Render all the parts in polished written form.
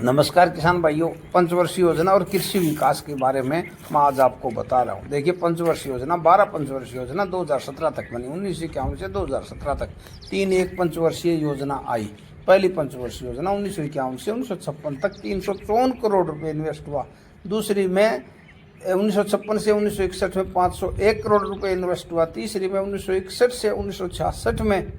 नमस्कार किसान भाइयों, पंचवर्षीय योजना और कृषि विकास के बारे में मैं आज आपको बता रहा हूँ। देखिए, पंचवर्षीय योजना 12 पंचवर्षीय योजना 2017 तक बनी। 1951 से 2017 तक एक पंचवर्षीय योजना आई। पहली पंचवर्षीय योजना 1951 से 1956 तक 354 करोड़ रुपए इन्वेस्ट हुआ। दूसरी में 1956 से 1961 में 501 करोड़ रुपए इन्वेस्ट हुआ। तीसरी में 1961 से 1966 में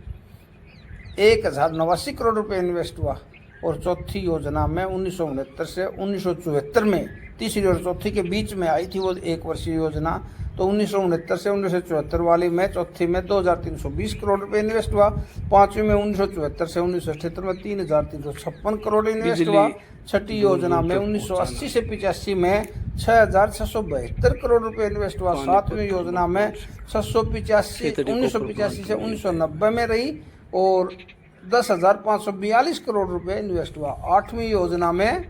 1089 करोड़ रुपए इन्वेस्ट हुआ। और चौथी योजना में 1969 से 1974 में, तीसरी और चौथी के बीच में आई थी वो एक वर्षीय योजना। तो 1969 से 1974 वाली में, चौथी में 2320 करोड़ रुपए इन्वेस्ट हुआ। पांचवी में 1974 से 1978 में 3356 करोड़ इन्वेस्ट हुआ। छठी योजना में 1980 से 85 में 6672 करोड़ रुपए इन्वेस्ट हुआ। सातवीं योजना में 1985 से 1990 में रही और 10,542 करोड़ रुपए इन्वेस्ट हुआ। आठवीं योजना में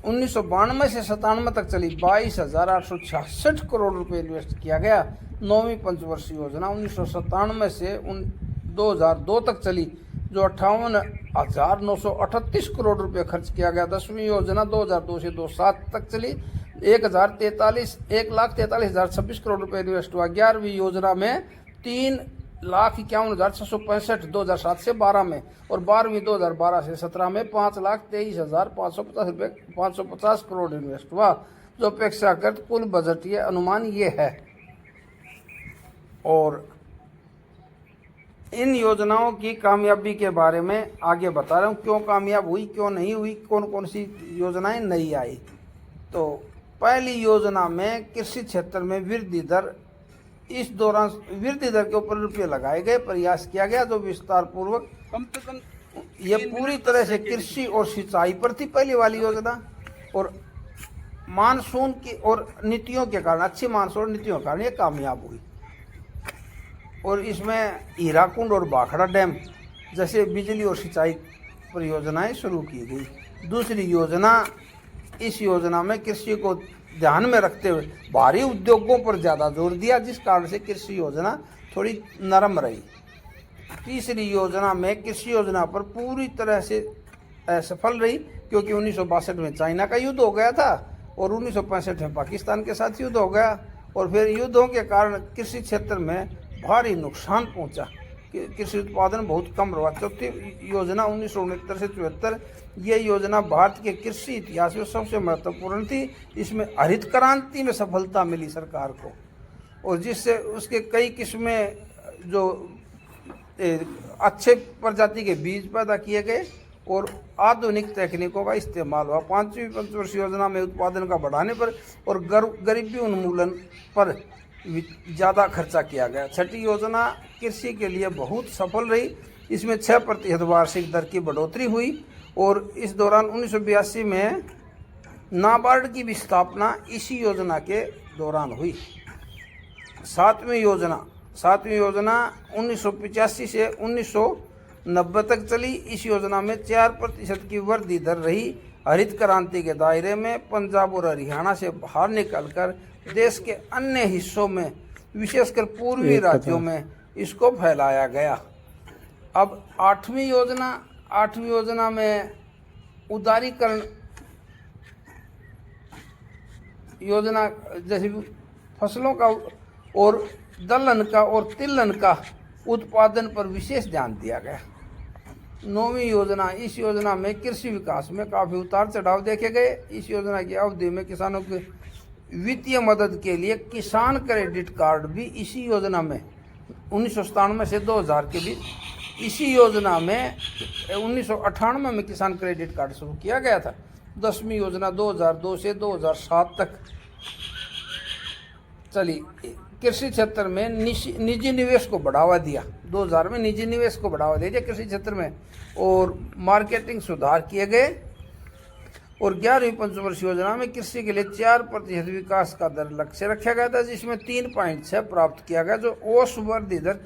1992 से 97 तक चली, 22,866 करोड़ रुपए इन्वेस्ट किया गया। नौवीं पंचवर्षीय योजना 1997 से 2002 तक चली, जो 58,938 करोड़ रुपए खर्च किया गया। 10वीं योजना 2002 से 2007 तक चली, 1,43,026 करोड़ रुपए इन्वेस्ट हुआ। 11वीं योजना में 3,51,665 2007 से 12 में, और 12वीं 2012 से 17 में 5,23,550 करोड़ इन्वेस्ट हुआ। जो अपेक्षाकृत कुल बजटीय अनुमान ये है। और इन योजनाओं की कामयाबी के बारे में आगे बता रहा हूँ, क्यों कामयाब हुई, क्यों नहीं हुई, कौन कौन सी योजनाएं नहीं आई। तो पहली योजना में कृषि क्षेत्र में वृद्धि दर, इस दौरान वृद्धि दर के ऊपर रुपये लगाए गए, प्रयास किया गया जो विस्तार पूर्वक कम से कम ये पूरी तरह से कृषि और सिंचाई पर थी पहली वाली योजना। और मानसून की और नीतियों के कारण, अच्छी मानसून और नीतियों के कारण ये कामयाब हुई। और इसमें हीराकुंड और भाखड़ा डैम जैसे बिजली और सिंचाई परियोजनाएं शुरू की गई। दूसरी योजना, इस योजना में कृषि को ध्यान में रखते हुए भारी उद्योगों पर ज़्यादा जोर दिया, जिस कारण से कृषि योजना थोड़ी नरम रही। तीसरी योजना में कृषि योजना पर पूरी तरह से असफल रही, क्योंकि 1962 में चाइना का युद्ध हो गया था और 1965 में पाकिस्तान के साथ युद्ध हो गया। और फिर युद्धों के कारण कृषि क्षेत्र में भारी नुकसान पहुंचा, कृषि उत्पादन बहुत कम रहा। चौथी योजना 1969 से 74, ये योजना भारत के कृषि इतिहास में सबसे महत्वपूर्ण थी। इसमें हरित क्रांति में सफलता मिली सरकार को, और जिससे उसके कई किस्में जो अच्छे प्रजाति के बीज पैदा किए गए और आधुनिक तकनीकों का इस्तेमाल हुआ। पांचवी पंचवर्षीय योजना में उत्पादन का बढ़ाने पर और गरीबी उन्मूलन पर ज़्यादा खर्चा किया गया। छठी योजना कृषि के लिए बहुत सफल रही। इसमें 6% वार्षिक दर की बढ़ोतरी हुई और इस दौरान 1982 में नाबार्ड की भी स्थापना इसी योजना के दौरान हुई। सातवीं योजना 1985 से 1990 तक चली। इस योजना में 4% की वृद्धि दर रही। हरित क्रांति के दायरे में पंजाब और हरियाणा से बाहर निकलकर देश के अन्य हिस्सों में, विशेषकर पूर्वी राज्यों में इसको फैलाया गया। अब आठवीं योजना में उदारीकरण योजना, जैसे फसलों का और दलहन का और तिलहन का उत्पादन पर विशेष ध्यान दिया गया। नौवीं योजना, इस योजना में कृषि विकास में काफ़ी उतार चढ़ाव देखे गए। इस योजना की अवधि में किसानों की वित्तीय मदद के लिए किसान क्रेडिट कार्ड भी इसी योजना में 1997 से 2000 के बीच, इसी योजना में 1998 में किसान क्रेडिट कार्ड शुरू किया गया था। 10वीं योजना 2002 से 2007 तक चली। कृषि क्षेत्र में निजी निवेश को बढ़ावा दिया। 2000 में निजी निवेश को बढ़ावा दिया कृषि क्षेत्र में, और मार्केटिंग सुधार किए गए। और 11वीं पंचवर्षीय योजना में कृषि के लिए 4% विकास का दर लक्ष्य रखा गया था, जिसमें 3.6 प्राप्त किया गया, जो औसत वृद्धि दर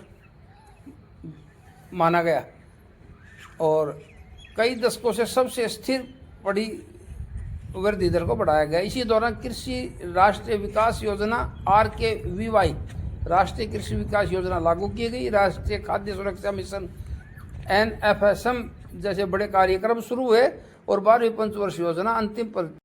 माना गया। और कई दशकों से सबसे स्थिर पड़ी वृद्धि दर को बढ़ाया गया। इसी दौरान कृषि राष्ट्रीय विकास योजना RKVY, राष्ट्रीय कृषि विकास योजना लागू की गई। राष्ट्रीय खाद्य सुरक्षा मिशन NFSM जैसे बड़े कार्यक्रम शुरू हुए और 12वीं पंचवर्षीय योजना अंतिम